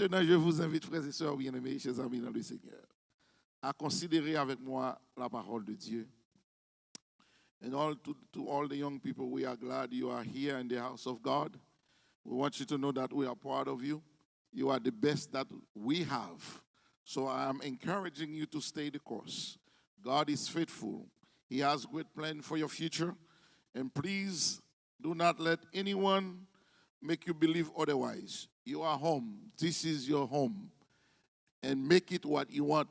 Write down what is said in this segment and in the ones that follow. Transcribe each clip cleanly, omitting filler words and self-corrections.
Maintenant, je vous invite, frères et sœurs bien-aimés, chers amis dans le Seigneur, à considérer avec moi la parole de Dieu. And to all the young people, we are glad you are here in the house of God. We want you to know that we are proud of you. You are the best that we have. So I am encouraging you to stay the course. God is faithful. He has great plan for your future. And please do not let anyone make you believe otherwise. You are home. This is your home. And make it what you want,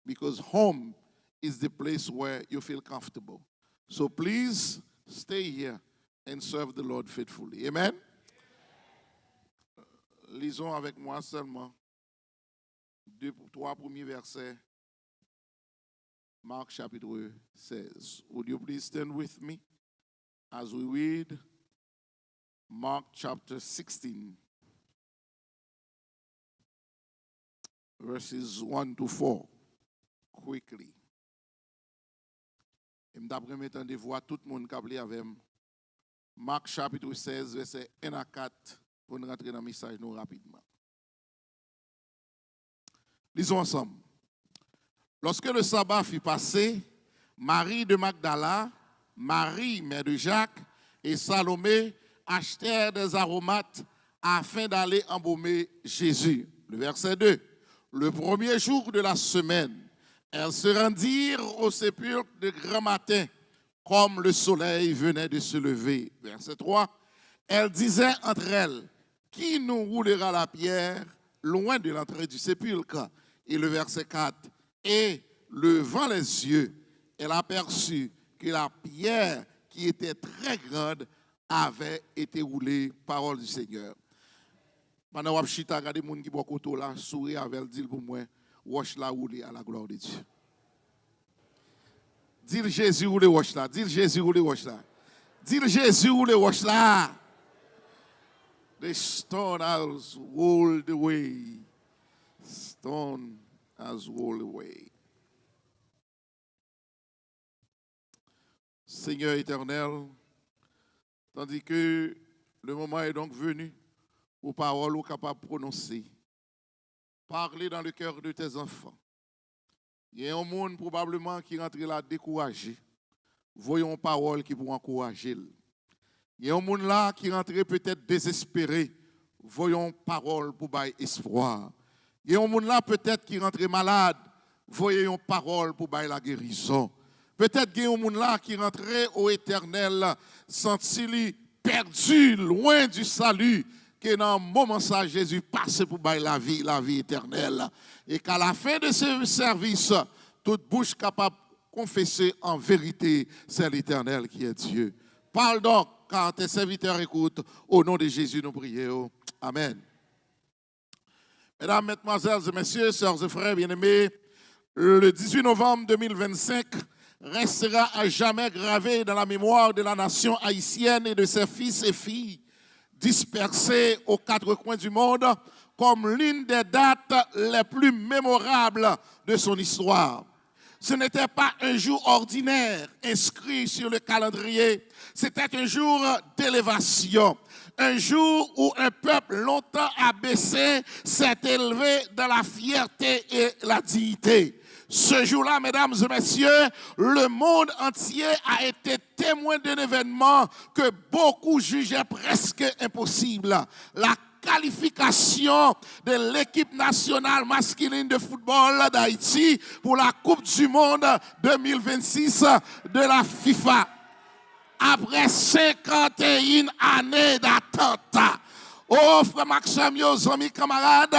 because home is the place where you feel comfortable. So please stay here and serve the Lord faithfully. Amen? Lisons avec moi seulement 3 premiers versets. Marc chapitre 16. Would you please stand with me as we read Mark chapter 16, verses 1 to 4, quickly. Et d'après mes temps de voir tout le monde qui a appelé avec moi. Marc chapitre 16, verset 1 à 4, pour nous rentrer dans le message nous rapidement. Lisons ensemble. Lorsque le sabbat fut passé, Marie de Magdala, Marie, mère de Jacques, et Salomé achetèrent des aromates afin d'aller embaumer Jésus. Le verset 2. Le premier jour de la semaine, elles se rendirent au sépulcre de grand matin, comme le soleil venait de se lever. Verset 3. Elles disaient entre elles, qui nous roulera la pierre loin de l'entrée du sépulcre? Et le verset 4. Et levant les yeux, elle aperçut que la pierre qui était très grande avait été roulée. Parole du Seigneur. Pendant que je suis regardé les gens qui boivent côté là, sourire avec dit pour moi, wash la roulé à la gloire de Dieu. Dis Jésus roulé wash là, dis Jésus roulé wash là. Dis Jésus roulé wash là. The stone has rolled away. Stone has rolled away. Seigneur éternel, tandis que le moment est donc venu où paroles sont capables de prononcer, parler dans le cœur de tes enfants. Il y a un monde probablement qui rentre là découragé. Voyons paroles qui pourront encourager. Il y a un monde là qui rentre peut-être désespéré. Voyons paroles pour bailler espoir. Il y a un monde là peut-être qui rentre malade. Voyons paroles pour bailler la guérison. Peut-être qu'il y a un monde là qui rentrait au éternel, senti perdu, loin du salut, que dans un moment ça, Jésus passe pour bailler la vie éternelle. Et qu'à la fin de ce service, toute bouche capable de confesser en vérité, c'est l'Éternel qui est Dieu. Parle donc, car tes serviteurs écoutent. Au nom de Jésus, nous prions. Amen. Mesdames, mesdemoiselles et messieurs, sœurs et frères bien-aimés, le 18 novembre 2025, restera à jamais gravé dans la mémoire de la nation haïtienne et de ses fils et filles dispersés aux 4 coins du monde comme l'une des dates les plus mémorables de son histoire. Ce n'était pas un jour ordinaire inscrit sur le calendrier, c'était un jour d'élévation. Un jour où un peuple longtemps abaissé s'est élevé dans la fierté et la dignité. Ce jour-là, mesdames et messieurs, le monde entier a été témoin d'un événement que beaucoup jugeaient presque impossible. La qualification de l'équipe nationale masculine de football d'Haïti pour la Coupe du Monde 2026 de la FIFA. Après 51 années d'attente. Oh, frère Maxime, mes amis, camarades,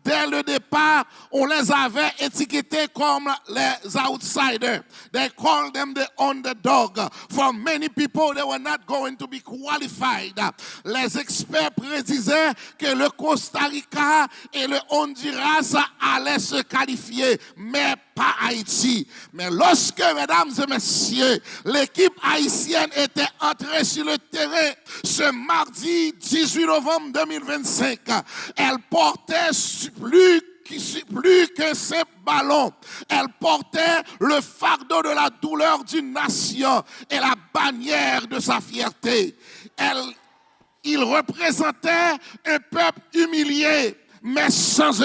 dès le départ, on les avait étiquetés comme les outsiders. They called them the underdog. For many people, they were not going to be qualified. Les experts prédisaient que le Costa Rica et le Honduras allaient se qualifier, mais pas Haïti. Mais lorsque, mesdames et messieurs, l'équipe haïtienne était entrée sur le terrain ce mardi 18 novembre 2025, elle portait plus qu'un simple ballon. Elle portait le fardeau de la douleur d'une nation et la bannière de sa fierté. Il représentait un peuple humilié, mais sans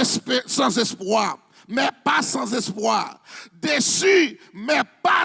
espoir. Mais pas sans espoir. Déçu, mais pas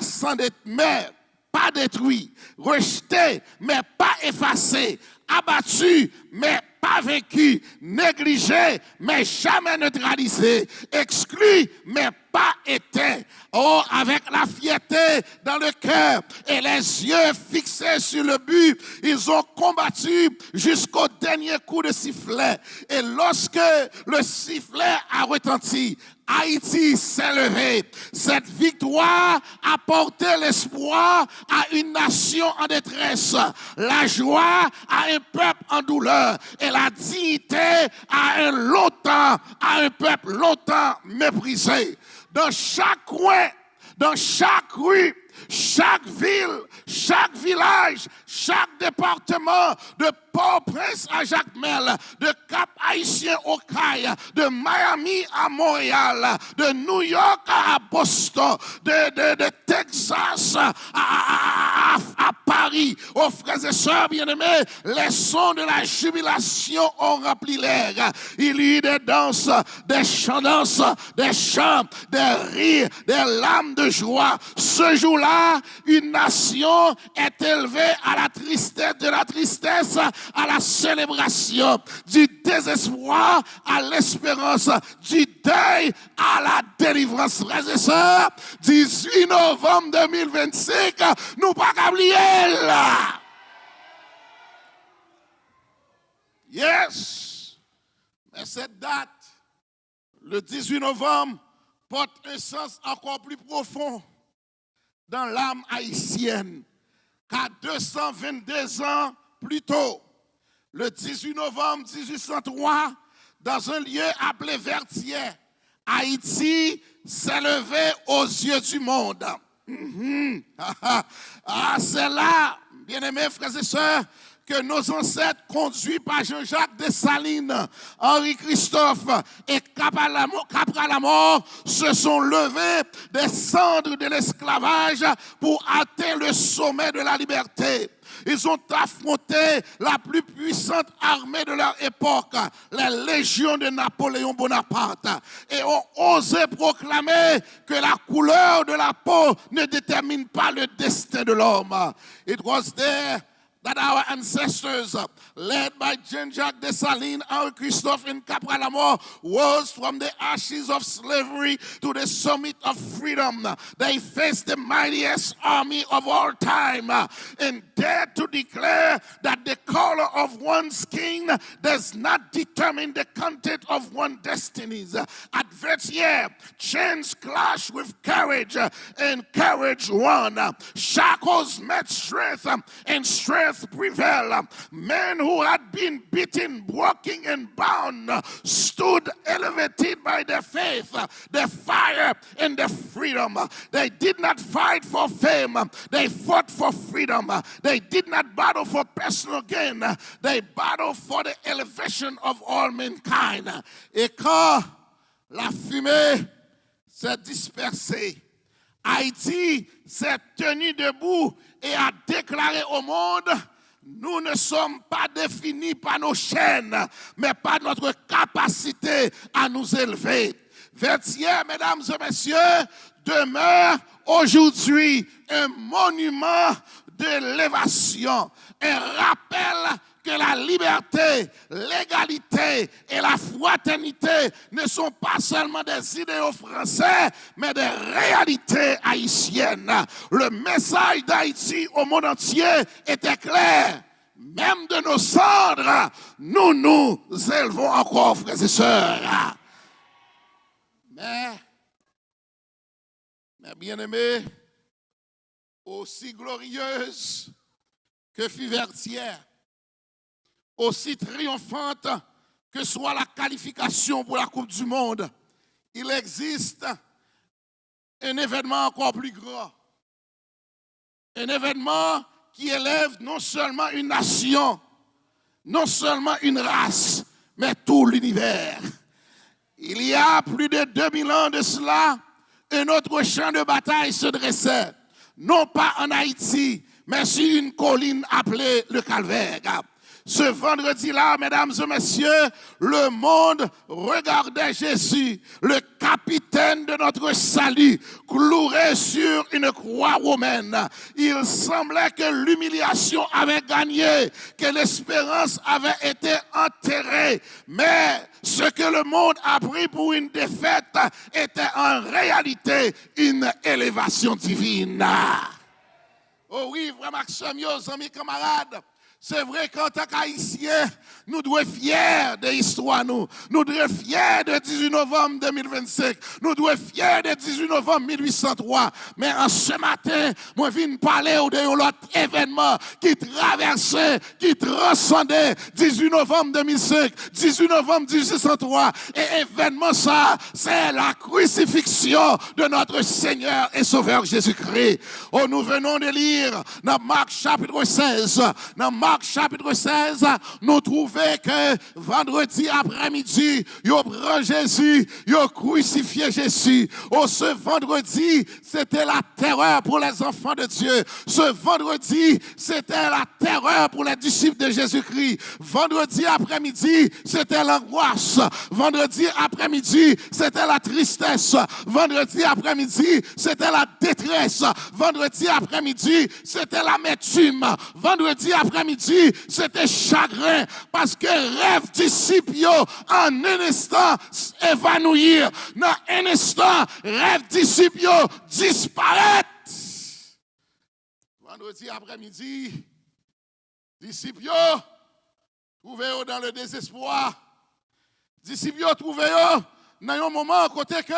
pas détruit. Rejeté, mais pas effacé. Abattu, mais pas vaincu. Négligé, mais jamais neutralisé. Exclu, mais pas éteint. Oh, avec la fierté dans le cœur et les yeux fixés sur le but, ils ont combattu jusqu'au dernier coup de sifflet. Et lorsque le sifflet a retenti, Haïti s'est levé. Cette victoire a porté l'espoir à une nation en détresse, la joie à un peuple en douleur et la dignité à un peuple longtemps méprisé. Dans chaque coin, dans chaque rue, chaque ville, chaque village, chaque département, de Port-au-Prince à Jacmel, de Cap-Haïtien au Caille, de Miami à Montréal, de New York à Boston, de Texas à Paris. Oh frères et sœurs bien-aimés, les sons de la jubilation ont rempli l'air. Il y eut des danses, des chants, des rires, des larmes de joie. Ce jour-là, une nation est élevée à la tristesse, de la tristesse à la célébration, du désespoir à l'espérance, du deuil à la délivrance. Frères et sœurs, 18 novembre 2025, nous pas qu'à oublier là. Yes. Mais cette date, le 18 novembre, porte un sens encore plus profond dans l'âme haïtienne, car 222 ans plus tôt, le 18 novembre 1803, dans un lieu appelé Vertières, Haïti s'est levé aux yeux du monde. C'est là, bien-aimés frères et sœurs, que nos ancêtres, conduits par Jean-Jacques Dessalines, Henri Christophe et Capralamort, se sont levés des cendres de l'esclavage pour atteindre le sommet de la liberté. Ils ont affronté la plus puissante armée de leur époque, les légions de Napoléon Bonaparte, et ont osé proclamer que la couleur de la peau ne détermine pas le destin de l'homme. It was there that our ancestors, led by Jean-Jacques Dessalines, Henri Christophe, and Capralamort, rose from the ashes of slavery to the summit of freedom. They faced the mightiest army of all time and dared to declare that the color of one's skin does not determine the content of one's destinies. At Vertières, chains clashed with courage, and courage won. Shackles met strength, and strength prevailed. Men who had been beaten, broken, and bound stood elevated by their faith, their fire, and their freedom. They did not fight for fame. They fought for freedom. They did not battle for personal gain. They battled for the elevation of all mankind. Et quand la fumée s'est dispersée, Haïti s'est tenu debout et a déclaré au monde: nous ne sommes pas définis par nos chaînes, mais par notre capacité à nous élever. Vertières, mesdames et messieurs, demeure aujourd'hui un monument de l'élévation, un rappel que la liberté, l'égalité et la fraternité ne sont pas seulement des idéaux français, mais des réalités haïtiennes. Le message d'Haïti au monde entier était clair. Même de nos cendres, nous nous élevons encore, frères et sœurs. Mais bien-aimés, aussi glorieuse que fut Vertières, aussi triomphante que soit la qualification pour la Coupe du Monde, il existe un événement encore plus grand. Un événement qui élève non seulement une nation, non seulement une race, mais tout l'univers. Il y a plus de 2000 ans de cela, un autre champ de bataille se dressait, non pas en Haïti, mais sur une colline appelée le Calvaire. Ce vendredi-là, mesdames et messieurs, le monde regardait Jésus, le capitaine de notre salut, cloué sur une croix romaine. Il semblait que l'humiliation avait gagné, que l'espérance avait été enterrée. Mais ce que le monde a pris pour une défaite était en réalité une élévation divine. Oh oui, frère Maxime, amis, camarades. C'est vrai qu'en tant qu'Haïtiens, nous devons être fiers de l'histoire. Nous devons être fiers de 18 novembre 2025. Nous devons être fiers de 18 novembre 1803. Mais en ce matin, moi, je viens parler de l'autre événement qui traversait, qui transcendait 18 novembre 2005, 18 novembre 1803. Et événement ça, c'est la crucifixion de notre Seigneur et Sauveur Jésus-Christ. Oh, nous venons de lire dans Marc chapitre 16, dans Marc chapitre 16, nous trouvons que vendredi après-midi, ils prend Jésus, ils crucifié Jésus. Oh, ce vendredi, c'était la terreur pour les enfants de Dieu. Ce vendredi, c'était la terreur pour les disciples de Jésus-Christ. Vendredi après-midi, c'était l'angoisse. Vendredi après-midi, c'était la tristesse. Vendredi après-midi, c'était la détresse. Vendredi après-midi, c'était l'amertume. Vendredi après-midi, c'était chagrin parce que rêve disciples en un instant évanouir. Dans un instant, rêve disciples disparaître. Vendredi après-midi, disciples trouvez dans le désespoir. Disciples trouvez dans un moment côté que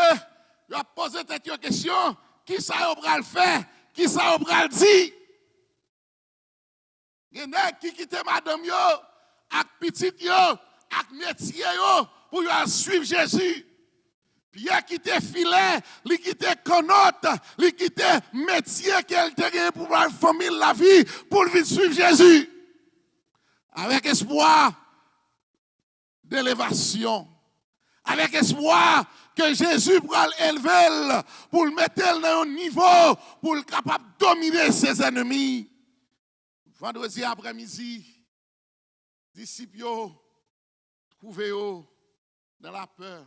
ils ont posé cette question, qui ça va le faire, qui ça va le dire. Il y en a qui quittent madame yo, avec petite yo, avec métier yo, pour suivre Jésus. Pierre quittait filet, il quittait connote, il quittait métier qu'elle a pour la famille, la vie, pour venir suivre Jésus. Avec espoir d'élévation. Avec espoir que Jésus pourra l'élever, pour le mettre dans un niveau, pour le capable de dominer ses ennemis. Vendredi après-midi, disciples trouvez dans la peur.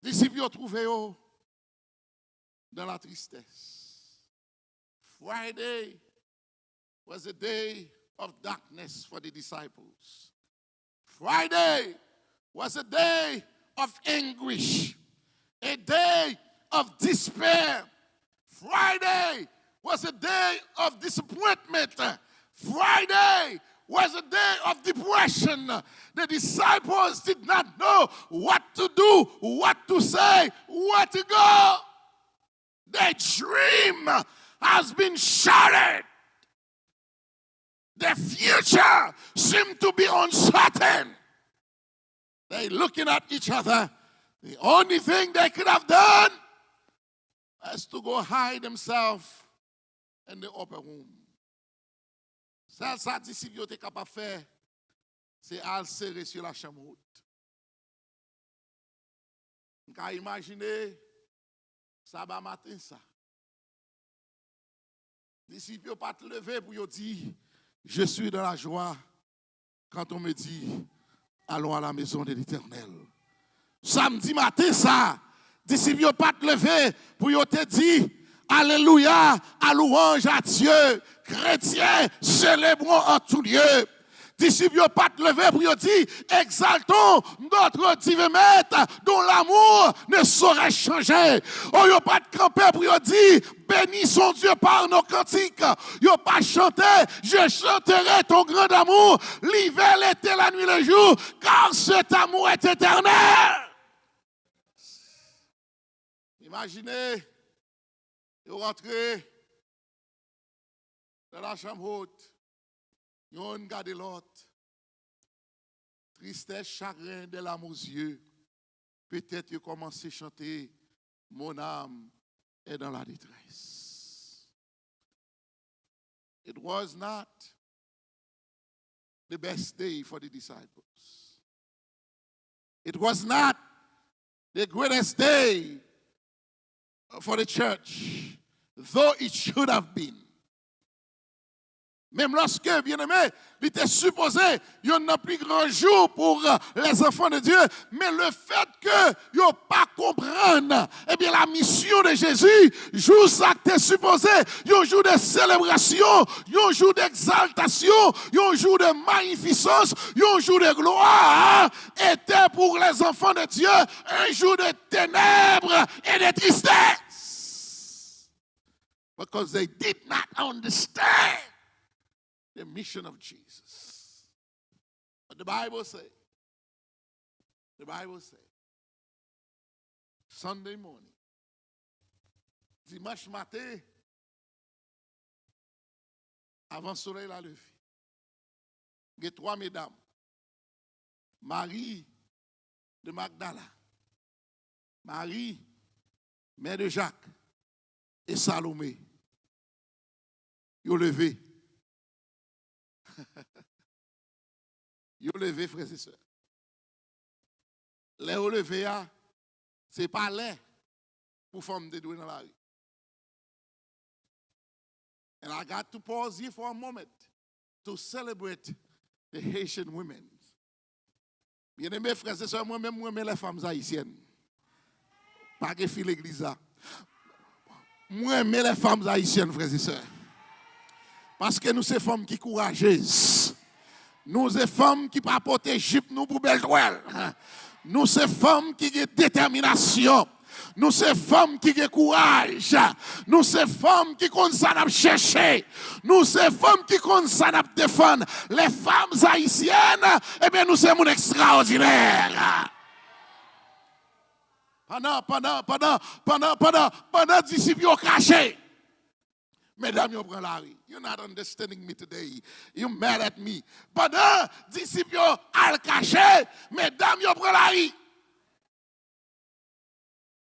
Disciples trouvez dans la tristesse. Friday was a day of darkness for the disciples. Friday was a day of anguish, a day of despair. Friday was a day of disappointment. Friday was a day of depression. The disciples did not know what to do, what to say, where to go. Their dream has been shattered. Their future seemed to be uncertain. They're looking at each other. The only thing they could have done is to go hide themselves in the upper room. Ça, disciple était capable de faire, c'est à serrer sur la chambre haute. On peut imaginer, ça va matin ça. Disciple ne pas te lever pour dire, je suis dans la joie quand on me dit, allons à la maison de l'Éternel. Samedi matin ça, disciple ne pas te lever pour te dire, alléluia, à louange à Dieu. Chrétiens, célébrons en tout lieu. Disciples, ne pas te lever pour dire, exaltons notre divin maître dont l'amour ne saurait changer. Oh, ne pas te camper pour dire, bénissons Dieu par nos cantiques. Ne pas chanter, je chanterai ton grand amour, l'hiver, l'été, la nuit, le jour, car cet amour est éternel. Imaginez, vous rentrez dans la chambre haute, vous regardez l'autre, tristesse, chagrin, des larmes aux yeux. Peut-être vous commencez à chanter, mon âme est dans la détresse. It was not the best day for the disciples. It was not the greatest day for the church, though it should have been. Même lorsque, bien aimé, il était supposé, il y a un plus grand jour pour les enfants de Dieu, mais le fait que ils n'ont pas comprendre, eh bien, la mission de Jésus, jour ça que supposé, un jour de célébration, un jour d'exaltation, un jour de magnificence, un jour de gloire, était pour les enfants de Dieu un jour de ténèbres et de tristesse. Because they did not understand the mission of Jesus. But the Bible says, Sunday morning, dimanche matin, avant le soleil la levé, il y a 3 mesdames. Marie de Magdala, Marie, mère de Jacques, et Salomé. Ils ont levé. Ils ont levé, frères et sœurs. Les levé, ce n'est pas l'air pour femmes de douer dans la rue. And I got to pause here for a moment to celebrate the Haitian women. Bien-aimés, frères et sœurs, moi-même, moi, les femmes haïtiennes. Pas que fil l'église. Moi, les femmes haïtiennes, frères et sœurs. Parce que nous, ces femmes qui courageuses. Nous, ces femmes qui ne pas porter jupe nous pour belle toile. Nous, ces femmes qui ont détermination. Nous, ces femmes qui ont courage. Nous, ces femmes qui ont ça chercher. Nous, ces femmes qui ont ça défendre. Les femmes haïtiennes, eh bien, nous sommes extraordinaires. Pendant disciples ont craché. Mesdames, vous prenez la rue. You're not understanding me today. You're mad at me. Pendant disciples ont caché, mesdames, vous prenez la rue.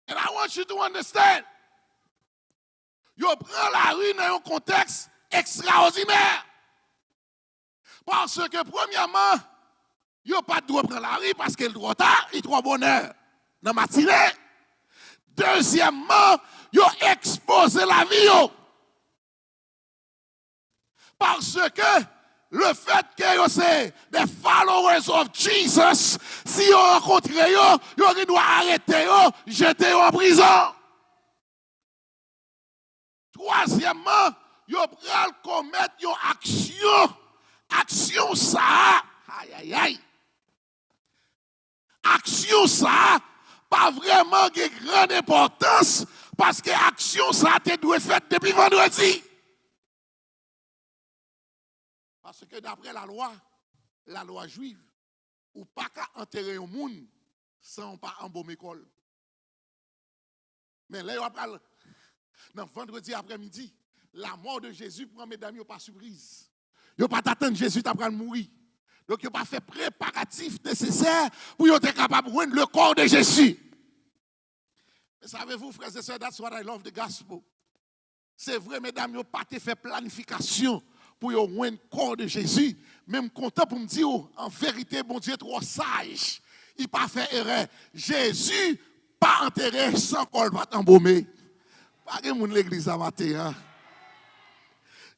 And I want you to understand. Vous prenez la rue dans un contexte extraordinaire. Parce que, premièrement, vous n'avez pas de droit de prendre la rue parce qu'il est trop tard, il est trop bonheur dans la matinée. Deuxièmement, vous avez exposé la vie. Parce que le fait que vous êtes des followers of Jesus, si vous rencontrez vous doit arrêter, jeter en prison. Troisièmement, vous pouvez commettre une action ça. Aïe, aïe, aïe. Action ça, pas vraiment de grande importance, parce que action ça, tu dois faire depuis vendredi. Parce que d'après la loi juive, ou pas qu'à enterrer un monde sans pas embaumer col. Mais là, dans vendredi après-midi, la mort de Jésus prend mesdames, pas surprise. Ils n'ont pas attendre Jésus après mourir. Donc, ils n'ont pas fait préparatif nécessaire pour être capable de rendre le corps de Jésus. Mais savez-vous, frères et sœurs, that's what I love the gospel. C'est vrai, mesdames, ils n'ont pas fait planification pour rendre le corps de Jésus. Même content pour me dire, en vérité, bon Dieu est trop sage. Il n'a pas fait erreur. Jésus, pas enterré sans corps, pas embaumé. Pas que mon l'église à matin.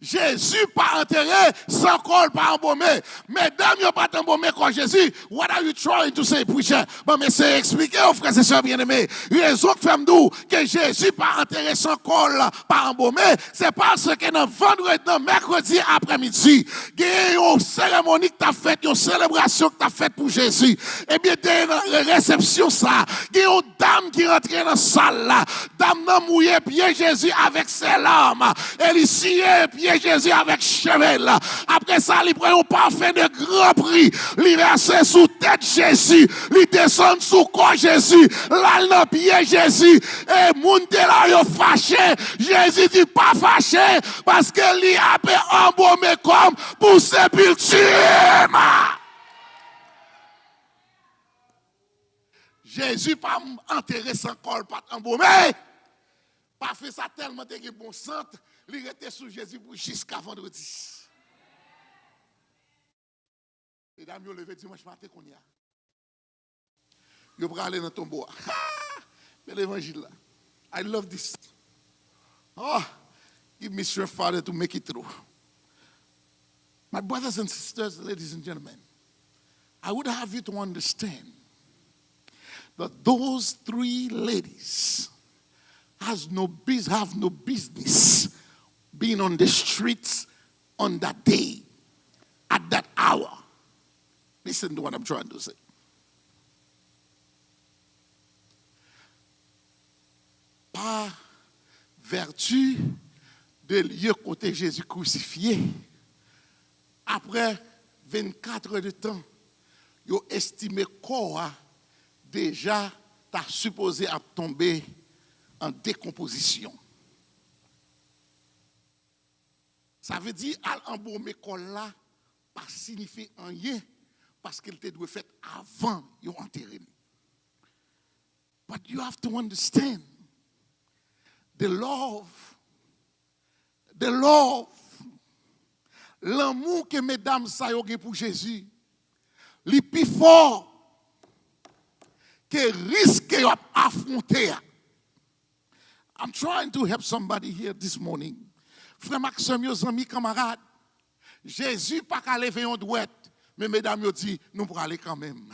Jésus pas enterré, sans corps pas embaumé. Mesdames, vous pas embaumé comme Jésus. What are you trying to say, preacher? Bon, mais c'est expliqué aux frères et sœurs bien-aimés. Raison que femme d'où que Jésus pas enterré sans corps pas embaumé, c'est parce que dans vendredi, dans mercredi après-midi, il y a une cérémonie que tu as faite, une célébration que tu as faite pour Jésus. Eh bien, dans la réception, ça, il y a une dame qui rentre dans la salle là. Dame n'a mouillé pied Jésus avec ses larmes. Elle ici pied Jésus avec chevel. Après ça, il prend un parfum de grand prix. Il verse sous tête Jésus. Il descend sous corps Jésus. Là, il pied Jésus. Et moun de là, il fâché. Jésus dit pas fâché. Parce que lui a embaumé comme pour sépulture. Jésus pas enterré sans corps, pas embaumé. Pas fait ça tellement de bon sang. Il était sous Jésus jusqu'à vendredi. Les dames, ils ont levé dimanche matin qu'on y a. Ils vont aller dans le tombeau. Mais l'évangile là. I love this. Oh, give me strength, Father, to make it through. My brothers and sisters, ladies and gentlemen, I would have you to understand that those three ladies have no business being on the streets on that day, at that hour. Listen to what I'm trying to say. Par vertu de lieu côté Jésus crucifié, après 24 heures de temps, ils ont estimé corps déjà t'a supposé à tomber en décomposition. Ça veut dire à embaumer corps là pas signifier rien parce qu'il était fait avant ils ont enterré. But you have to understand the love, l'amour que mesdames ça ont pour Jésus, le plus fort que risque affronter. I'm trying to help somebody here this morning. Frère Maxime, mes amis, camarades, Jésus pas qu'à lever un douette, mais mesdames, ils dit, nous pourrons aller quand même.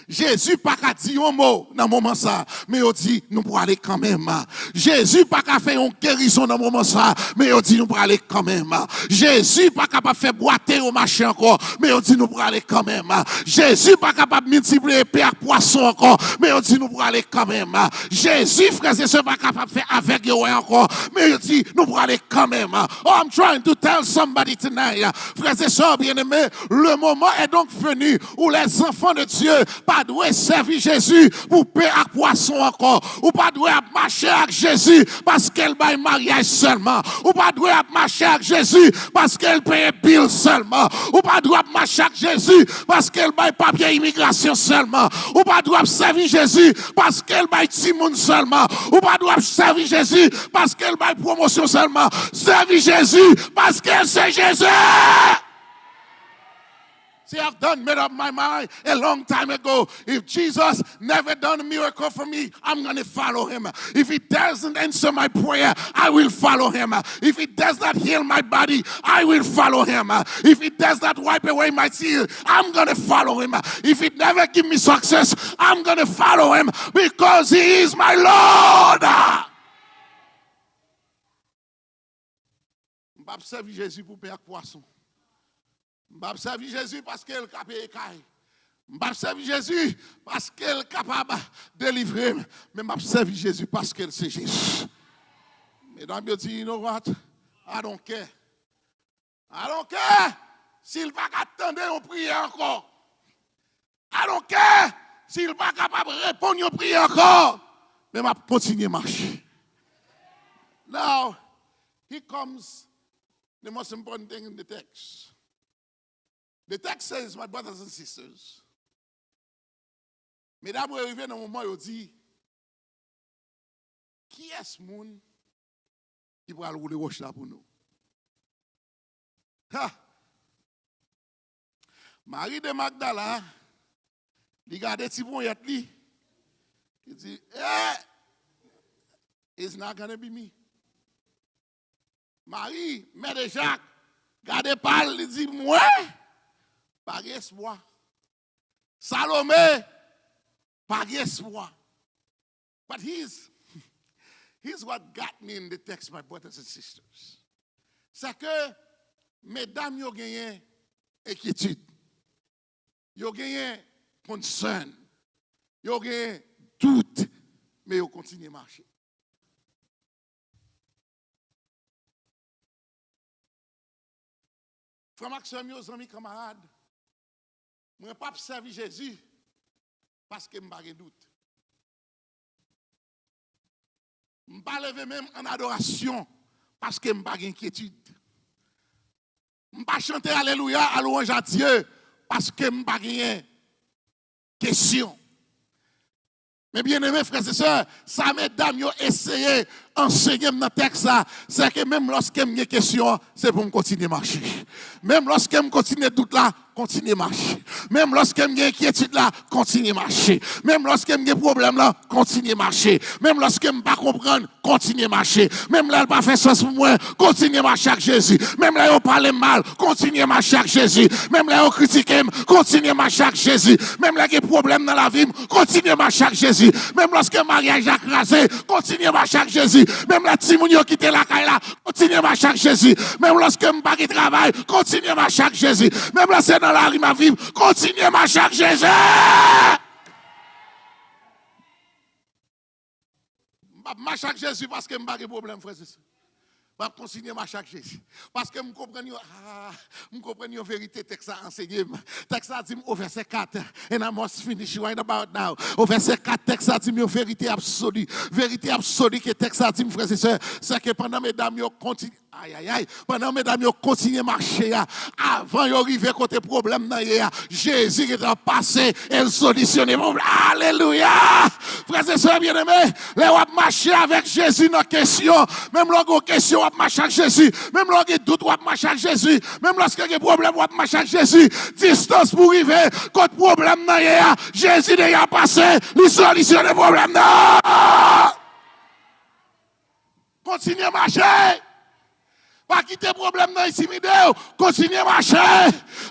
Jésus pas qu'à dire un mot dans le moment ça, mais il dit, nous pourrons aller quand même. Jésus pas qu'à faire une guérison dans le moment ça, mais il dit, nous pourrons aller quand même. Jésus pas capable de faire boiter au marché encore, mais il dit, nous pourrons aller quand même. Jésus pas capable de multiplier pain et poisson encore, mais il dit, nous pourrons aller quand même. Jésus, frères et sœurs, pas capable de faire avec eux encore, mais il dit, nous pourrons aller quand même. Oh, I'm trying to tell somebody tonight, frères et sœurs bien-aimés, le moment est donc venu où les enfants de Dieu pas doivent servir Jésus pour payer à poisson encore, ou pas doivent marcher avec Jésus parce qu'elle paye mariage seulement, ou pas doivent marcher avec Jésus parce qu'elle paye bill seulement, ou pas doivent marcher avec Jésus parce qu'elle paye papier immigration seulement, ou pas doivent servir Jésus parce qu'elle paye timoun seulement, ou pas doivent servir Jésus parce qu'elle paye promotion seulement. Servir Jésus parce qu'elle c'est Jésus. See, I've made up my mind a long time ago. If Jesus never done a miracle for me, I'm going to follow him. If he doesn't answer my prayer, I will follow him. If he does not heal my body, I will follow him. If he does not wipe away my tears, I'm going to follow him. If he never give me success, I'm going to follow him because he is my Lord. Je vais servir Jésus pour payer poisson. Je vais servir Jésus parce qu'il est capable de cailler. Je vais servir Jésus parce qu'il est capable de délivrer. Mais je vais servir Jésus parce qu'il c'est Jésus. Mesdames, je dis, you know what? I don't care. I don't care s'il va attendre une prière encore. I don't care s'il va capable de répondre à une prière encore. Mais je vais continuer à marcher. Now, here comes the most important thing in the text. The text says, my brothers and sisters, mesdames, vous arrivez dans un moment où il dit, qui est ce monde qui va rouler roche là pour nous? Ha! Marie de Magdala, il regarde petit bon yet li, il dit, it's not going to be me. Marie, mère de Jacques, regardez parle, il dit, moi, pas espoir. Salomé, pas espoir. But here's what got me in the text, my brothers and sisters. C'est que, mesdames, yo gagné inquiétude. Yo gagné concern. Yo gagné doute. Mais yo continue à marcher. Frère Maxime, mes amis, camarades, je ne peux pas servir Jésus parce que je n'ai pas de doute. Je ne peux pas lever même en adoration parce que je n'ai pas d'inquiétude. Je ne peux pas chanter Alléluia, à louange à Dieu parce que je n'ai pas de question. Mais bien aimés frères et sœurs, ça mesdames ont essayé d'enseigner dans le texte, c'est que même lorsque j'ai une question, c'est pour me continuer à marcher. Même lorsque je continue tout là, continuez à marcher. Même lorsque j'ai une inquiétude là, continuez à marcher. Même lorsque j'ai un problème là, continuez à marcher. Même lorsque je ne pas comprendre, continuez à marcher. Même là, il pas fait sens pour moi, continuez à marcher avec Jésus. Même là, il parle mal, continuez à marcher avec Jésus. Même là, il critique, continuez à marcher avec Jésus. Même là, il y a des problèmes dans la vie, continuez à marcher avec Jésus. Même lorsque le mariage a crasé, continuez à marcher avec Jésus. Même là, Timounio qui était la caille là, continuez à marcher avec Jésus. Même lorsque je ne pas travail, continuez à marcher avec Jésus. Même là, c'est dans la rue ma vie, continuez à marcher avec Jésus. Je marche avec Jésus parce que je n'ai pas de problème, frère. Je vais continuer à marcher avec Jésus. Parce que je comprends une vérité, texte a enseigné. Texte a dit au verset 4, and I must finish right about now. Au verset 4, texte a dit une vérité absolue. Vérité absolue que texte a dit, frères et sœurs, c'est que pendant mesdames, continuent. Aïe, aïe, aïe. Pendant mesdames, vous continuez à marcher. Avant d'arriver côté problème, Jésus est passé et solutionné. Alléluia. Frères et sœurs bien-aimés, les vous marcher avec Jésus dans la question. Même lorsque vous question, vous marcher avec Jésus. Même lorsque vous doute, vous marcher avec Jésus. Même lorsque vous avez des problèmes, vous marcher avec Jésus. Distance pour arriver. Côté problème, Jésus est passé. Il solutionne le problème. Continuez à marcher. Pas quitter problème dans intimider, continuez à marcher.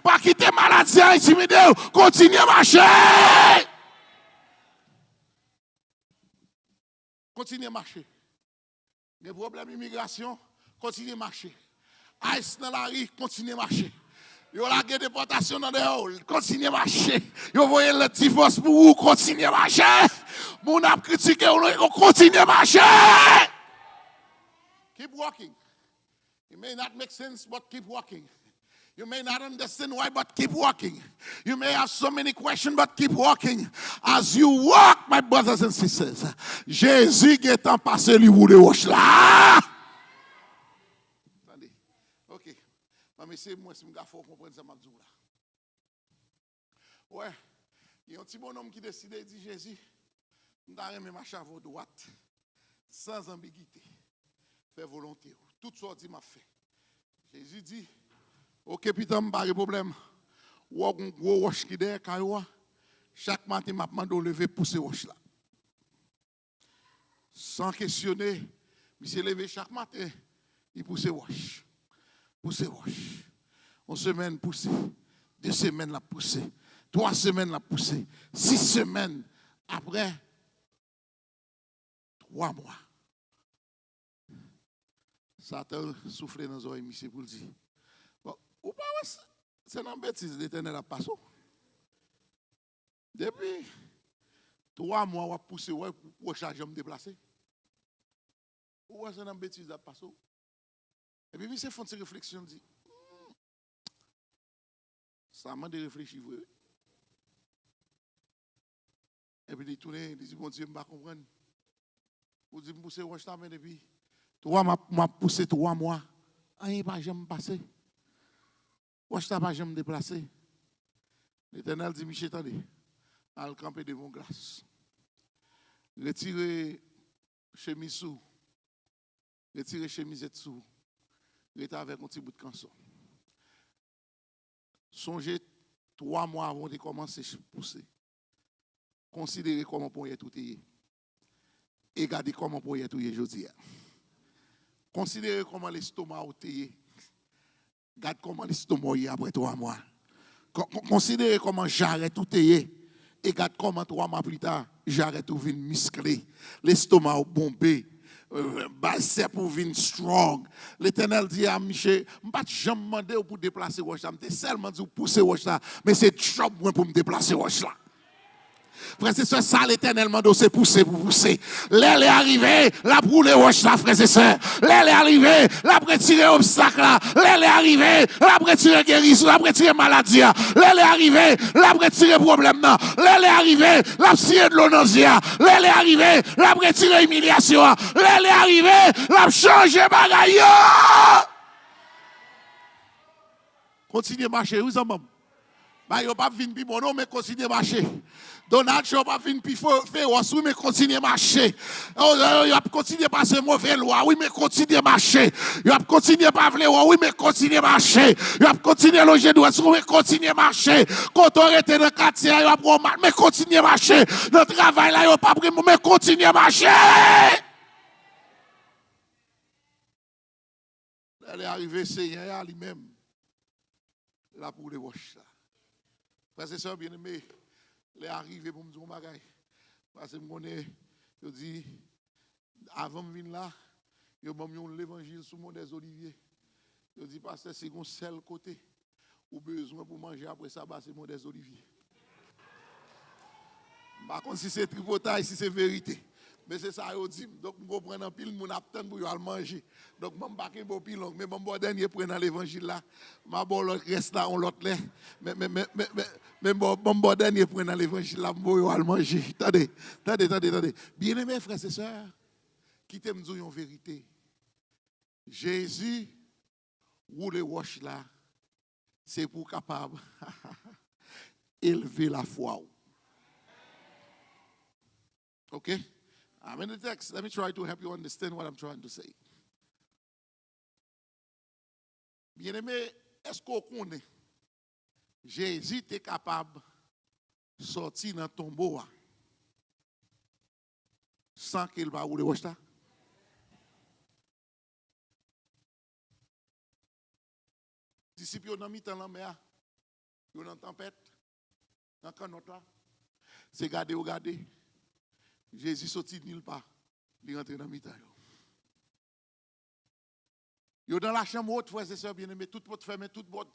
Pas quitter maladie intimider, continuez à marcher. Continuez à marcher. Les problèmes d'immigration, continuez à marcher. Ice dans la rue, continuez à marcher. Yo la déportation dans dehors, continuez à marcher. Yo voyez le divorce pour vous, continuez à marcher. Mon a critiqué, continuez à marcher. Keep walking. It may not make sense, but keep walking. You may not understand why, but keep walking. You may have so many questions, but keep walking. As you walk, my brothers and sisters, Jésus qui est en passé lui vous le roche là. Attendez. OK. Mais c'est moi si m'ga faut comprendre ça m'a dit là. Ouais. Il y a un petit bonhomme qui décide de dire Jésus, m'ta remet marcher à votre droite sans ambiguïté. Faire volonté. Tout ça dit m'a fait. Jésus dit, OK, putain, pas de problème. Ou un gros roche qui derrière caillou. Chaque matin, m'a demandé de lever pousser roche là. Sans questionner, il s'est levé chaque matin, il pousse roche. Pousse roche. Une semaine poussé, 2 semaines la poussé, 3 semaines la poussé, 6 semaines après 3 mois. Satan souffle dans les oreilles, monsieur, pour le dire. Bon, ou pas, c'est une bêtise d'éternel à passer. Depuis 3 mois, on a poussé pour charger me déplacer. Ou c'est une bêtise à passer. Et puis, monsieur, font une réflexion, dit, ça m'a de réfléchir. Et puis, il tourne, il dit, bon Dieu, je ne vais pas comprendre. Vous dites, pousser, je t'amène depuis. 3 m'a poussé 3 mois. Rien pas jamais passé. Moi, je n'ai pas jamais déplacé. L'Éternel dit, Michel, attendez, al camper devant glace. Retirez chemise sous. Retirez chemisette sous. Restez avec un petit bout de canson. Songez 3 mois avant de commencer à pousser. Considérez comment pour y être tout. Et regardez comment pour y être tout aujourd'hui. Considérez comment l'estomac est taillé. Regarde comment l'estomac est après 3 mois. Considérez comment j'arrête tout taillé. Et regarde comment 3 mois plus tard, j'arrête tout vin musclé. L'estomac est bombé. Bicep pour vin strong. L'Éternel dit à Michel, je ne vais pas jamais demander pour déplacer Roche là. Je seulement dit pour pousser Roche là. Mais c'est job pour me déplacer Roche là. Frère, c'est ça l'Éternel m'a c'est pousser pour pousser. L'aile est arrivée, la brûler roche là, frère, c'est ça. L'aile est arrivée, la retirer obstacle là. L'aile est arrivée, la retirer guérison, la retirer maladie. L'aile est arrivée, la retirer problème là. L'aile est arrivée, la tirer de l'onasia. L'aile est arrivée, la retirer humiliation. L'aile est arrivée, la changer bagaille. Continuez à marcher, oui, ça m'a. Bah, yo pas vinn pi bon mais continue marcher. Donald Trump pas vinn pi féroce oui mais continue marcher. Yo a continuer passer mauvais loi oui mais continue marcher. Yo a continuer pas vle oui mais continue marcher. Yo a continuer loger droit oui continue marcher. Quand on était dans quartier yo a mais continue marcher. Dans travail là yo pas mais continue marcher. Elle est arrivée Seigneur lui-même là pour les roches là. Frères et sœurs bien-aimés, les arrivés pour me dire bagaille. Parce que je dis, avant de venir là, je m'ai l'évangile sur mon des oliviers. Je dis, parce que c'est un seul côté ou besoin pour manger après ça, c'est mon des oliviers. Par contre, si c'est tripotage, si c'est vérité. Mais c'est ça, je dis. Donc, je prends un pile, mon aptène pour manger. Donc, je ne pas un pile long. Mais mon dernier prend l'évangile là. Ma bonne reste là, on l'autre là. Mais mon dernier prend l'évangile là, je vais manger. Attendez. Bien-aimés, frères et sœurs, qui t'aiment dire une vérité. Jésus, ou les roches là, c'est pour capable élever la foi. OK? I'm in the text. Let me try to help you understand what I'm trying to say. Bien-aimé, est-ce qu'on connaît? Jésus est capable de sortir dans ton tombeau sans qu'il va rouler roche là? Disciples dans mi-temps la mer, ils dans tempête, dans canot là. C'est regarder. Jésus sorti nulle part. Il rentre dans le mi-temps. Yo dans la chambre haute, frères et sœurs bien-aimés, tout porte fermé, tout porte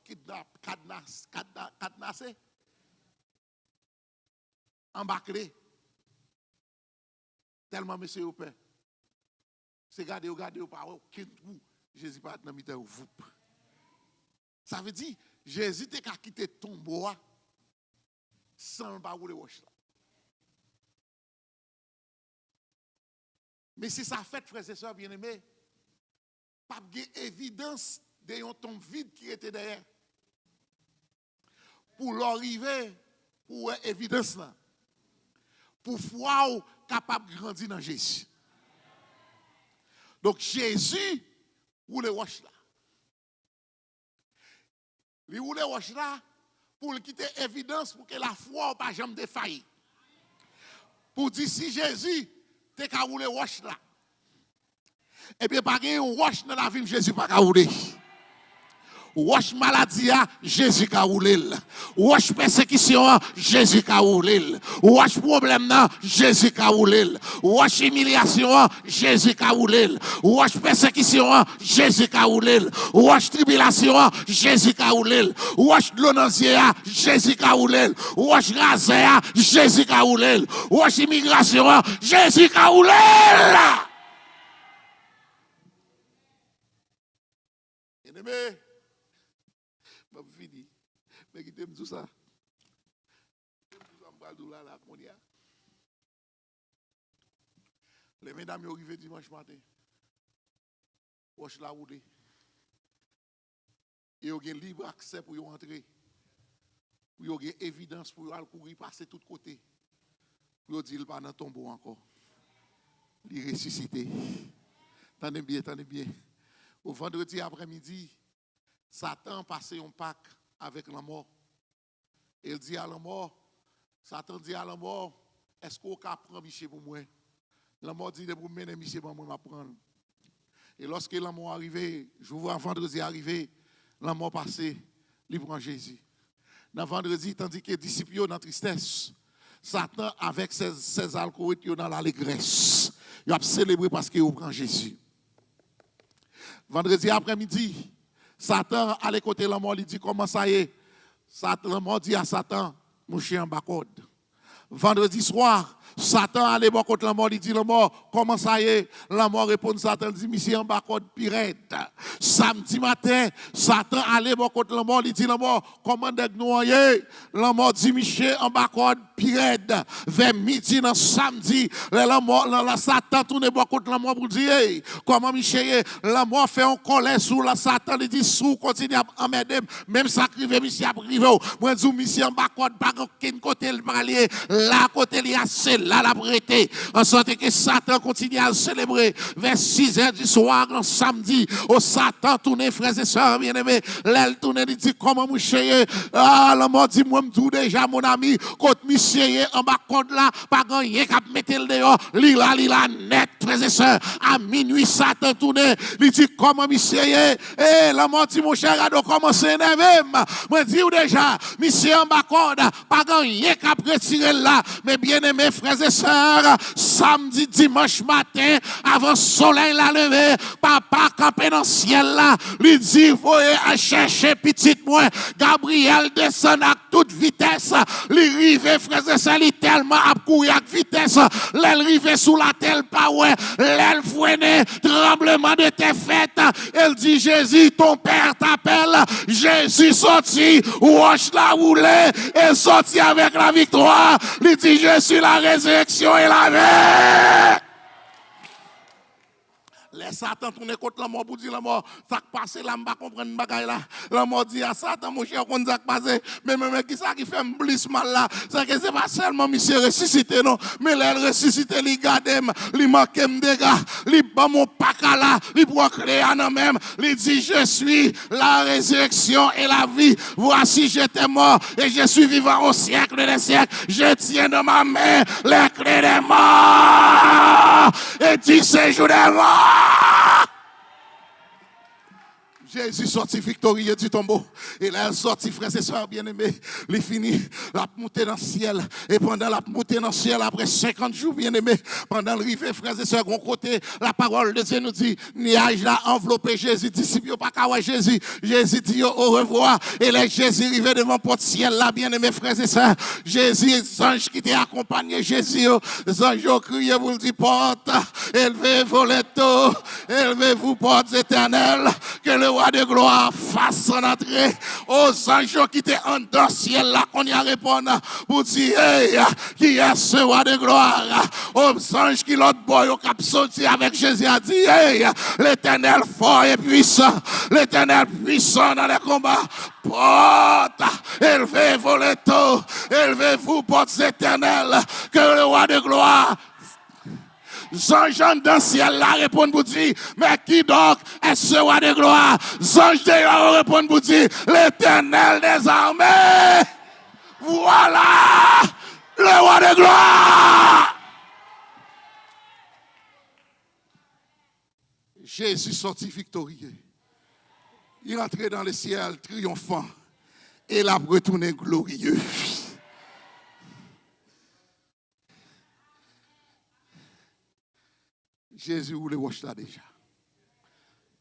cadenassé. Embarqué. Tellement monsieur au père. C'est regarder par aucun trou. Jésus pas dans le mi-temps. Ça veut dire, Jésus t'a quitté ton bois sans pas rouler roche là. Mais si ça fait, frères et sœurs bien-aimés, pas de évidence de ton vide qui était derrière. Pour l'arriver, pour évidence là. Pour foi capable de grandir dans Jésus. Donc Jésus, ou les roches là. Il ou les roches là, pour quitter évidence, pour que la foi n'a pas jamais défailli. Pour dire si Jésus, t'es qu'à rouler roche là. Et bien, pas de roche dans la vie de Jésus, pas qu'à rouler. Roche maladie, Jésus qu'a roulé. Roche persécution, Jésus qu'a roulé. Roche problème, Jésus qu'a roulé. Roche humiliation, Jésus qu'a roulé. Roche persécution, Jésus qu'a roulé. Roche tribulation, Jésus qu'a roulé. Roche l'onancier, Jésus qu'a roulé. Roche rasé, Jésus qu'a roulé. Roche immigration, Jésus qu'a roulé. Bien-aimé, je fini. Mais qui t'aime tout ça? Les mesdames sont arrivées dimanche matin. Roche la route. Et ils ont libre accès pour y entrer. Pour y avoir évidence pour y courir, passer de tous côtés. Pour y dire pas dans tombeau encore. Il ressuscité. Tenez bien. Au vendredi après-midi, Satan passait un pacte avec la mort. Il dit à la mort, Satan dit à la mort, est-ce qu'on peut prendre Michel pour moi? La mort dit, pour mener Michel pour moi, prendre. Et lorsque la mort arrivait, je vois vendredi arriver, la mort passée, il prend Jésus. Dans vendredi, tandis que les disciples dans la tristesse, Satan avec ses alcooliques dans l'allégresse. Il a célébré parce qu'il prend Jésus. Vendredi après-midi, Satan allait côté la mort, il dit comment ça y est. La mort dit à Satan, mon chien en bas code. Vendredi soir, Satan allait bon contre la mort, il dit la mort, comment ça y est? La mort répond Satan, il dit, monsieur en bas contre pirate. Samedi matin, Satan allait bon contre la mort, il dit la mort, comment nous y est? La mort dit, monsieur en bas contre pirate. Vers midi, dans samedi, la mort, la Satan tourne bon contre la mort pour dire, hey, comment monsieur, la mort fait un colère sous la Satan, il dit, sous, continue à emmerder, même ça crive, monsieur a privé. Moi, je dis, monsieur en bas contre, pas aucun côté le parler, là, côté il y a là la prêté, en sorte que Satan continue à célébrer vers 6h du soir, en samedi, au Satan tourne, frères et sœurs bien-aimés, l'aile tourne, il dit, comment mon chéri, ah, la mort dit, moi, tout déjà, mon ami, quand monsieur en bas contre là, pas rien qu'à mettre le dehors, lila, net, frères et sœurs, à minuit, Satan tourne, il dit, comment monsieur, la mort dit, mon cher, a commencé à énerver, moi, dis déjà, monsieur en bas contre, pas rien qu'à retirer là, mais bien aimés frères et sœurs, samedi, dimanche matin, avant le soleil la lever, papa campé dans le ciel là, lui dit, voyez à chercher petit moi, Gabriel descend à toute vitesse, lui rive frères et sœurs, lui tellement à courir à vitesse, l'aile rive sous la telle pas ouais, l'aile fouine, tremblement de tes fêtes, elle dit, Jésus, ton père t'appelle, Jésus sorti, wash la roulée, et sorti avec la victoire, lui dit, je suis la résurrection et la vie. Les Satan tourne contre la mort pour dire la mort, ça qui passe là, je ne comprends pas bagaille là. La mort dit à Satan, mon cher, on ça qui passe, mais même qui ça qui fait me blisse mal là, c'est que c'est pas seulement monsieur ressuscité non, mais les ressuscité, li garde, li manque me dégâts, li ban mon paca là, li proclame en même, li dit je suis la résurrection et la vie. Voici j'étais mort et je suis vivant au siècle des siècles. Je tiens dans ma main les clés des morts et du séjour des morts. Jésus sorti victorieux du tombeau. Et là, elle sortit, frères et sœurs bien-aimés. Il finit la montée dans le ciel. Et pendant la montée dans le ciel, après 50 jours, bien-aimés, pendant le rivet, frères et sœurs, côté, la parole de Dieu nous dit, nuage là enveloppé Jésus, disciples, pas qu'à Jésus. Jésus dit au revoir. Et là, Jésus arrivé devant porte ciel là, bien-aimés, frères et sœurs. Jésus, les anges qui t'ont accompagné, Jésus, les anges ont crié pour le dire, porte, élevez-vous les taux, élevez-vous, portes éternelles, que le roi de gloire fasse son entrée aux anges qui étaient en dans ciel là qu'on y a répondu pour dire hey, qui est ce roi de gloire aux anges qui l'autre boy au cap sorti avec Jésus a dit hey, l'éternel fort et puissant, l'éternel puissant dans les combats, porte, élevez-vous les taux, élevez-vous portes éternelles, que le roi de gloire. Jean dans le ciel là répond pour dire, mais qui donc est ce roi de gloire? Ange de répond pour dire, l'éternel des armées. Voilà le roi de gloire. Jésus sorti victorieux. Il entrait dans le ciel triomphant et il a retourné glorieux. Jésus ou le wash là déjà.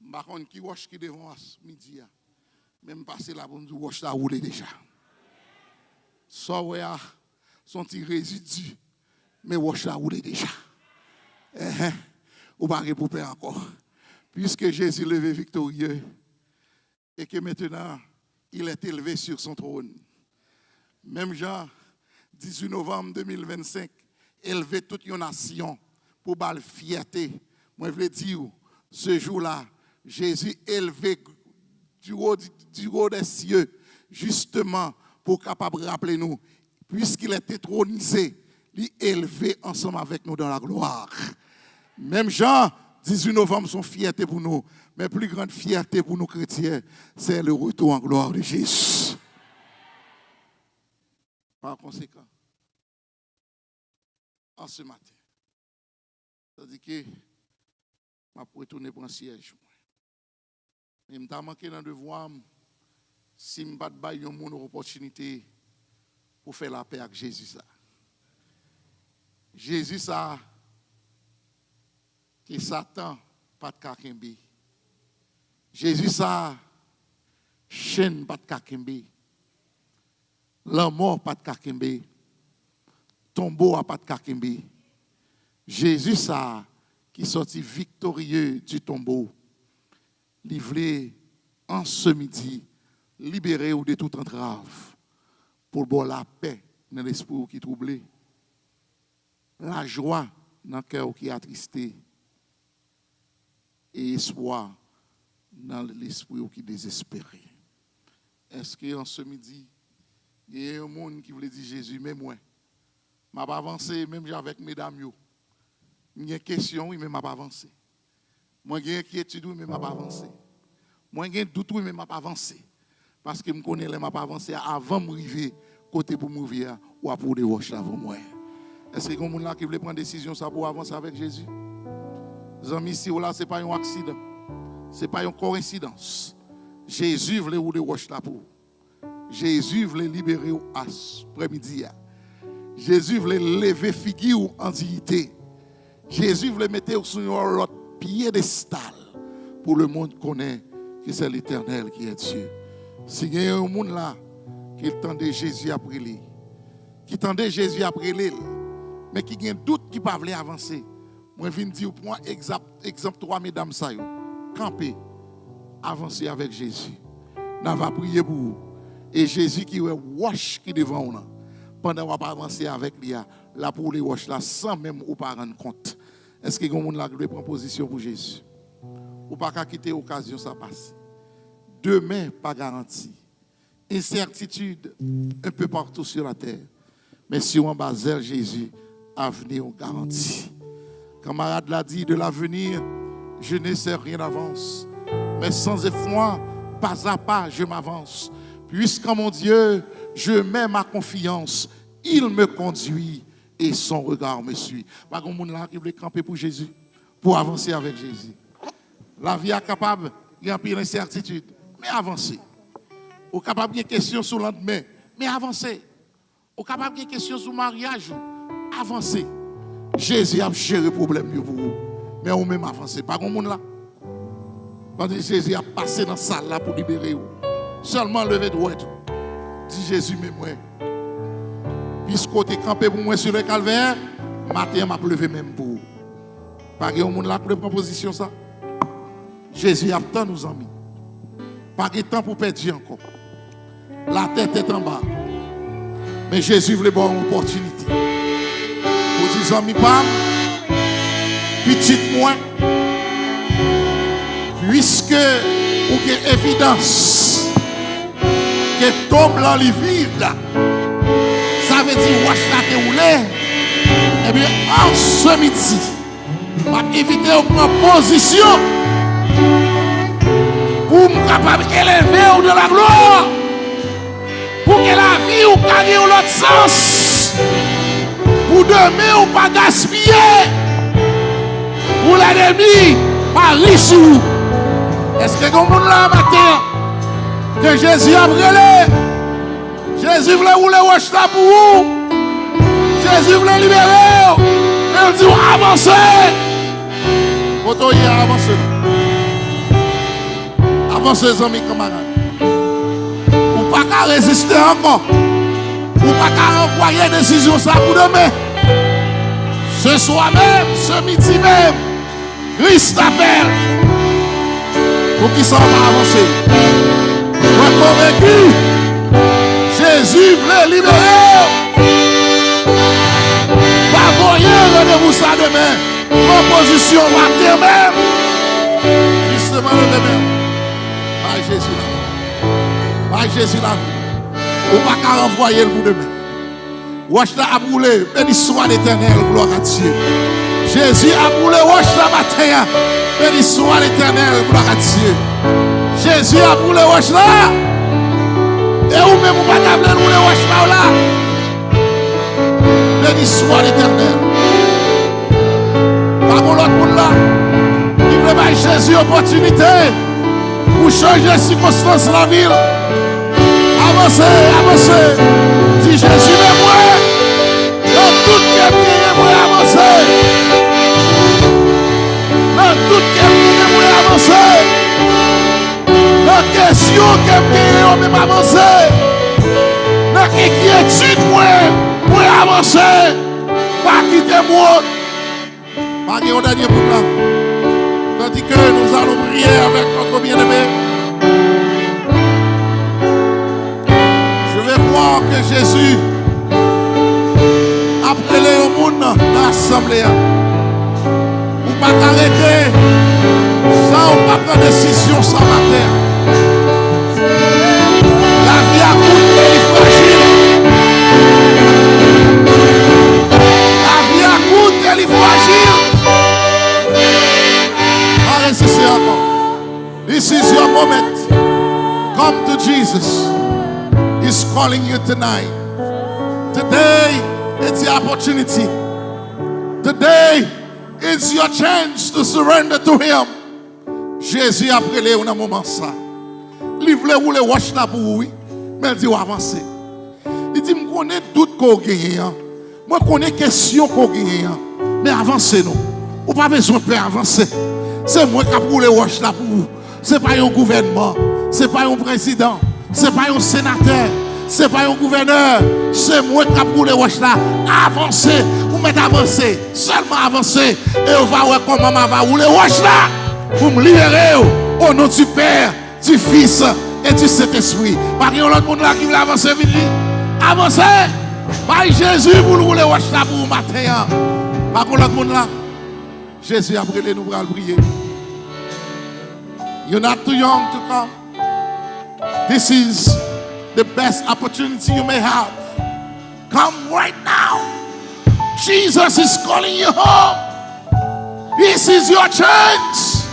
Par contre, qui wash qui devant midi, même passer là pour nous wash là roule déjà. Ça ouais, son petit résidu, mais wash là roule déjà. Ou pas pour peur encore. Puisque Jésus levé victorieux et que maintenant il est élevé sur son trône. Même Jean, 18 novembre 2025, élevé toute une nation. Pour la fierté, moi je veux dire, ce jour-là, Jésus élevé du haut des cieux, justement pour capable rappeler nous, puisqu'il est intronisé, il est élevé ensemble avec nous dans la gloire. Même Jean, 18 novembre, son fierté pour nous, mais plus grande fierté pour nous chrétiens, c'est le retour en gloire de Jésus. Par conséquent, en ce matin, c'est-à-dire que je vais retourner pour un siège. Mais je me manqué dans le devoir si je ne pas une opportunité pour faire la paix avec Jésus. Jésus, ça, que Satan pas de kakembe. Jésus, ça, chaîne pas de kakembe. La mort pas de kakembe. tombeau à pas de kakembe. Jésus ça qui sorti victorieux du tombeau, livré en ce midi, libéré ou de toute entrave, pour boire la paix dans l'esprit qui est troublé, la joie dans le cœur qui est attristé, et espoir dans l'esprit qui est désespéré. Est-ce qu'en ce midi, il y a un monde qui voulait dire Jésus, mais moi, je n'ai pas avancé, même avec mesdames. Il y a une question, oui, mais je n'ai pas avancé. Moi, j'ai une inquiétude, oui, mais je n'ai pas avancé. Moi, j'ai un doute, oui, mais je n'ai pas avancé. Parce que je connais, je n'ai pas avancé avant de m'arriver, côté pour m'ouvrir, ou pour des roches avant moi. Est-ce que y a un monde là qui veut prendre une décision ça pour avancer avec Jésus? Les amis, ici, là, ce n'est pas un accident. Ce n'est pas une coïncidence. Jésus voulait ou des roches là pour. Jésus voulait libérer ou après-midi. Jésus voulait lever figure en dignité. Jésus voulait mettre sur l'autre piédestal pour le monde connaît que c'est l'Éternel qui est Dieu. Si il y a un monde là qui tendait Jésus après lui, qui tendait Jésus après lui, mais qui a un doute qui ne peut pas avancer, moi je viens dire pour moi exemple 3 mesdames ça camper, avancer avec Jésus. On va prier pour vous. Et Jésus qui est wash qui devant nous. Pendant qu'on va avancer avec lui, là pour les wash là sans même ou pas rendre compte. Est-ce que quelqu'un là qui prend position pour Jésus? Ou pas qu'à quitter l'occasion ça passe. Demain pas garanti. Incertitude un peu partout sur la terre. Mais si on base Jésus, avenir on garantit. Camarade l'a dit, de l'avenir, je ne sais rien d'avance. Mais sans effroi, pas à pas, je m'avance. Puisqu'en mon Dieu, je mets ma confiance, il me conduit et son regard me suit. Pas de monde là qui veut camper pour Jésus, pour avancer avec Jésus. La vie est capable, il y a une incertitude, mais avancer. Ou capable de question sur le lendemain, mais avancer. Ou capable de question sur le mariage, avancer. Jésus a géré le problème pour vous, mais on même avancer. Pas de monde là. Pendant que Jésus a passé dans la salle là pour libérer vous. Seulement lever droit. Dit Jésus, mais moi. Puisque tu es campé pour moi sur le calvaire, matin, m'a levé même pour vous. Pas de monde là pour prendre position ça. Jésus a tant nous amis. Pas de temps pour perdre encore. La tête est en bas. Mais Jésus voulait avoir une opportunité. Pour dire, amis, pas, petit moi, puisque, ou que évidence, que tombe là, les vide, ça veut dire, wash la te roulé, eh bien, en ce midi, m'a évité de prendre position pour me capable d'élever de la gloire, pour que la vie ou gagne l'autre sens, pour demain ou pas gaspiller, pour l'ennemi pas riche. Est-ce que comme on l'a matin que Jésus a brûlé? Jésus voulait rouler wash là pour vous. Jésus voulait libérer. Il dit avancez. Votre hier avancez. Avancez amis camarades. Ou pas qu'à résister encore. Ou pas qu'à envoyer décision ça pour demain. Ce soir même, ce midi même, Christ appelle. Pour qui s'en va avancer. Sois convaincu. Jésus voulait libérer. Pas voyez, rendez-vous ça demain. Proposition matin même. Justement le demain. Par Jésus là. Par Jésus là. Ou pas qu'à renvoyer le bout demain. Wash la a brûlé. Béni soit l'Éternel. Gloire à Dieu. Jésus a brûlé. Wash la matin. Béni soit l'Éternel. Gloire à Dieu. Jésus a brûlé. Wash la. Et où même vous pas d'abler rouler wash là. Béni soit l'Éternel. Pas pour l'autre monde là. Il veut pas Jésus opportunité pour changer les circonstances de la ville. Avancez, avancez. Si Jésus est moi, dans toute quelqu'un moi avancer. Dans toute quelqu'un moi avancer. Dans question quelqu'un même avancer. Dans inquiétude moi avancer. Pas quitter moi. Pas qu'il y ait un dernier programme. Tandis que nous allons prier avec notre bien-aimé. Je vais voir que Jésus a appelé au monde dans l'assemblée. Ou pas arrêter sans ou pas prendre décision sans matin. La vie a coûté, elle est fragile. La vie a coûté, elle est fragile. Résistez encore. This is your moment. Come to Jesus. He's calling you tonight. Today, it's the opportunity. Today, it's your chance to surrender to Him. Jésus a prélé un moment ça. Il voulait rouler watch là pour oui, mais il dit avancer. Il dit me connais doute qu'on gagne. Moi connais question qu'on gagne. Mais avancez nous. Ou pas besoin de avancer. C'est moi qui a roulé watch là pour vous. C'est pas un gouvernement, c'est pas un président, c'est pas un sénateur, c'est pas un gouverneur. C'est moi qui a roulé watch là. Avancez, vous mettez avancer, seulement avancer et on va voir comment maman va rouler watch là. Pour me libérer au nom du Père, du Fils et du Saint-Esprit. Par contre, l'autre monde là qui veut avancer, vite. Avancez. Par Jésus pour nous rouler watch là pour vous matin. Par contre, l'autre monde là, Jésus a brûlé nous pour le prier. You're not too young to come. This is the best opportunity you may have. Come right now. Jesus is calling you home. This is your chance.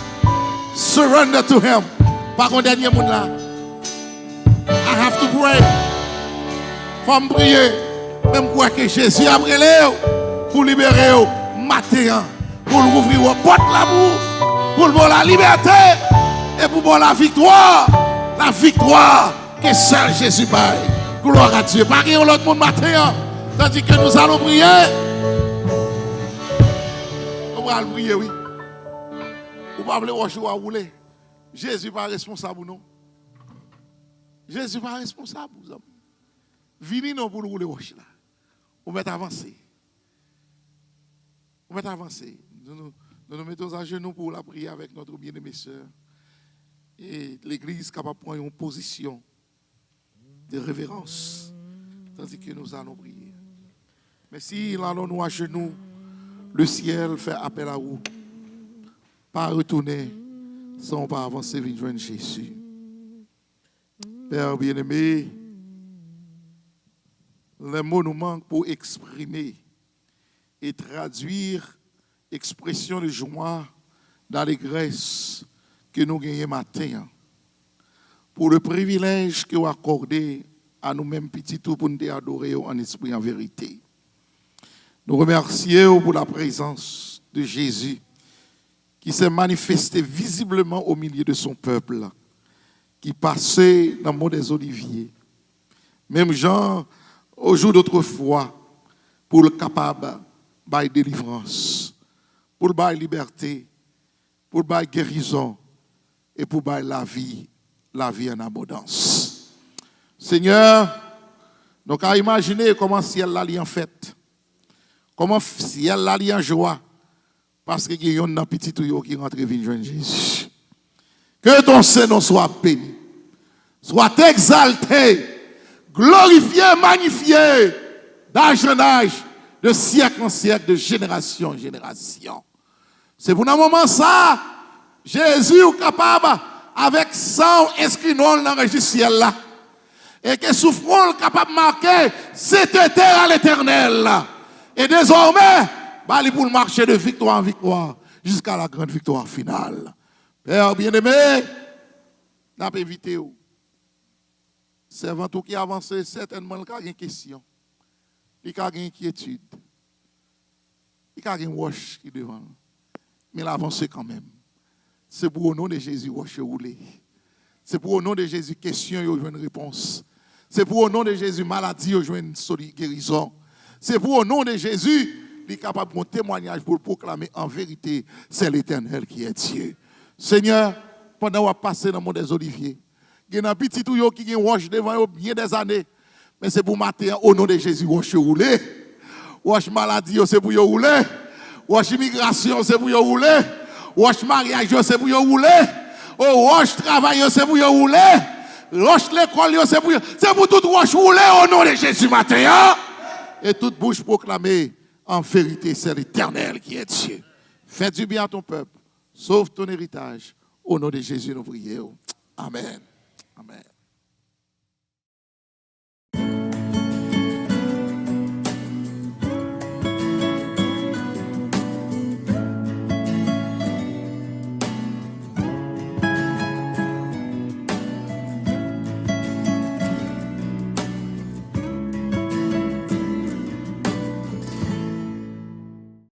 Surrender to Him. Par contre, dernier monde là. I have to pray. Faut me prier. Même quoi que Jésus a brûlé pour libérer matin. Pour ouvrir vos portes là-bas. Pour la liberté. Et pour la victoire que seul Jésus baille. Gloire à Dieu. Pas qu'il y ait l'autre monde matin, tandis que nous allons prier. On va prier, oui. Vous ne pouvez pas rouler. Jésus n'est pas responsable, non. Jésus n'est pas responsable. Venez non pour rouler roche là. On va avancer. On va avancer. Nous nous mettons à genoux pour la prière avec notre bien-aimée sœur. Et l'Église est capable de prendre une position de révérence, tandis que nous allons prier. Mais si nous allons nous à genoux, le ciel fait appel à vous. Pas retourner sans pas avancer vers joindre Jésus. Père bien-aimé, les mots nous manquent pour exprimer et traduire l'expression de joie d'allégresse que nous gagnons matin, pour le privilège que vous accordez à nous-mêmes petits tout pour nous adorer en esprit et en vérité. Nous remercions pour la présence de Jésus qui s'est manifesté visiblement au milieu de son peuple, qui passait dans le monde des Oliviers. Même Jean, au jour d'autrefois, pour le capable de délivrance, pour le liberté, pour le guérison, et pour la vie en abondance. Seigneur, donc à imaginer comment ciel là en fête, comment ciel là en joie, parce qu'il y a un petit tuyau qui rentre vite joindre Jésus. Que ton Seigneur soit béni, soit exalté, glorifié, magnifié, d'âge en âge, de siècle en siècle, de génération en génération. C'est pour un moment ça. Jésus est capable, avec 100 inscrits dans le registre ciel là, et que souffrons capable de marquer cette terre à l'éternel. Et désormais, il pour marcher de victoire en victoire jusqu'à la grande victoire finale. Père bien-aimé, n'a pas évité. Servant tout qui avance, certainement, il y a une question, il y a une inquiétude, il y a une wash qui devant, mais il avance quand même. C'est pour au nom de Jésus rouler. C'est pour au nom de Jésus question y a une réponse. C'est pour au nom de Jésus maladie y a une guérison. C'est pour au nom de Jésus il est capable de un témoignage pour proclamer en vérité c'est l'Éternel qui est Dieu. Seigneur, pendant qu'on a passé dans le monde des Oliviers, il y a un petit tuyau qui est roche devant bien des années, mais c'est pour matin au nom de Jésus rouler. Wash maladie, c'est pour rouler. Wash immigration, c'est pour rouler. Wash mariage, c'est pour rouler. Oh, wash travail, c'est pour rouler. Wash l'école, c'est pour tout wash rouler au nom de Jésus matin. Et toute bouche proclamer, en vérité, c'est l'Éternel qui est Dieu. Fais du bien à ton peuple. Sauve ton héritage. Au nom de Jésus, nous prions. Amen. Amen.